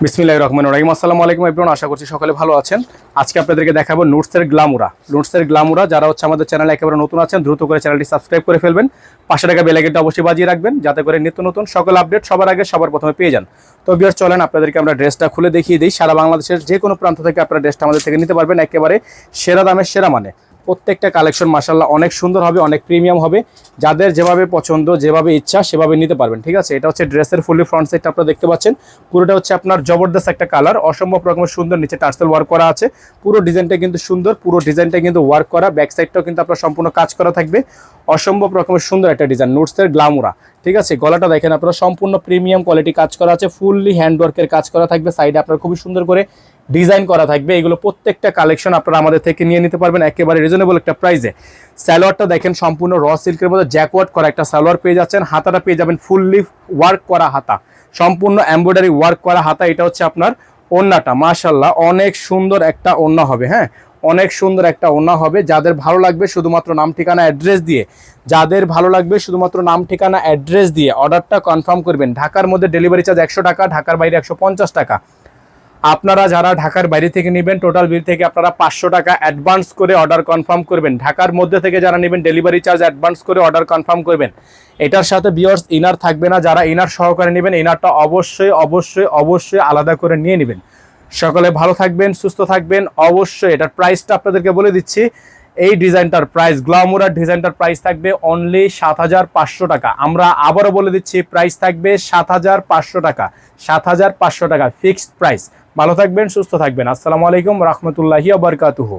বিসমিল্লাহির রহমানির রহিম। আসসালামু আলাইকুম এভরিওয়ান, আশা করছি সকলে ভালো আছেন। আজকে আপনাদেরকে দেখাবো নুটসের গ্লামুরা। যারা হচ্ছে আমাদের চ্যানেলে একেবারে নতুন আছেন, দ্রুত করে চ্যানেলটি সাবস্ক্রাইব করে ফেলবেন। পাশে থাকা বেল আইকনটা অবশ্যই বাজিয়ে রাখবেন, যাতে করে নিত্য নতুন সকল আপডেট সবার আগে সবার প্রথমে পেয়ে যান। তো ভিউয়ার্স, চলেন আপনাদেরকে আমরা ড্রেসটা খুলে দেখিয়ে দিই। সারা বাংলাদেশের যে কোনো প্রান্ত থেকে আপনারা ড্রেসটা আমাদের থেকে নিতে পারবেন, একেবারে সেরা দামে সেরা মানে। প্রত্যেকটা কালেকশন মাশাআল্লাহ অনেক সুন্দর হবে, অনেক প্রিমিয়াম হবে। যাদের যেভাবে পছন্দ, যেভাবে ইচ্ছা সেভাবে নিতে পারবেন, ঠিক আছে। এটা হচ্ছে ড্রেসের ফুললি ফ্রন্ট সাইডটা আপনারা দেখতে পাচ্ছেন। পুরোটা হচ্ছে আপনার জবরদস্ত একটা কালার, অসম্ভব রকমের সুন্দর। নিচে টার্সেল ওয়ার্ক করা আছে, পুরো ডিজাইনটা কিন্তু সুন্দর, পুরো ডিজাইনটা কিন্তু ওয়ার্ক করা। ব্যাক সাইডটাও কিন্তু আপনার সম্পূর্ণ কাজ করা থাকবে। অসম্ভব রকমের সুন্দর একটা ডিজাইন, নুটসের গ্লামুরা, ঠিক আছে। গলাটা দেখেন আপনারা, সম্পূর্ণ প্রিমিয়াম কোয়ালিটি কাজ করা আছে, ফুললি হ্যান্ডওয়ার্কের কাজ করা থাকবে। সাইডে আপনার খুবই সুন্দর করে ডিজাইন করা থাকবে। এগুলো প্রত্যেকটা কালেকশন আপনারা আমাদের থেকে নিয়ে নিতে পারবেন একেবারে রিজনেবল একটা প্রাইসে। সালোয়ারটা দেখেন, সম্পূর্ণ র সিল্কের মধ্যে জ্যাকওয়ার্ক করা একটা সালোয়ার পেয়ে যাচ্ছেন। হাতাটা পেয়ে যাবেন ফুললি ওয়ার্ক করা হাতা, সম্পূর্ণ এমব্রয়ডারি ওয়ার্ক করা হাতা। এটা হচ্ছে আপনার ওড়নাটা, মাশাআল্লাহ অনেক সুন্দর একটা ওড়না হবে। হ্যাঁ, অনেক সুন্দর একটা ওড়না হবে। যাদের ভালো লাগবে শুধুমাত্র নাম ঠিকানা অ্যাড্রেস দিয়ে, অর্ডারটা কনফার্ম করবেন। ঢাকার মধ্যে ডেলিভারি চার্জ 100 টাকা, ঢাকার বাইরে 150 টাকা। আপনারা যারা ঢাকার বাইরে থেকে নেবেন, টোটাল বিল থেকে আপনারা 500 টাকা অ্যাডভান্স করে অর্ডার কনফার্ম করবেন। ঢাকার মধ্যে থেকে যারা নেবেন, ডেলিভারি চার্জ অ্যাডভান্স করে অর্ডার কনফার্ম করবেন। এটার সাথে ভিউয়ার্স ইনার থাকবে না। যারা ইনার সহকারে নেবেন, ইনারটা অবশ্যই অবশ্যই অবশ্যই আলাদা করে নিয়ে নেবেন। সকলে ভালো থাকবেন, সুস্থ থাকবেন। অবশ্যই এটার প্রাইসটা আপনাদেরকে বলে দিচ্ছি। এই ডিজাইনটার প্রাইস, গ্লামুরার ডিজাইনটার প্রাইস থাকবে অনলি 7500 টাকা। আমরা আবারও বলে দিচ্ছি, প্রাইস থাকবে 7500 টাকা, 7500 টাকা ফিক্সড প্রাইস। ভালো থাকবেন, সুস্থ থাকবেন। আসসালামু আলাইকুম রহমতুল্লাহি ওয়া বারাকাতুহু।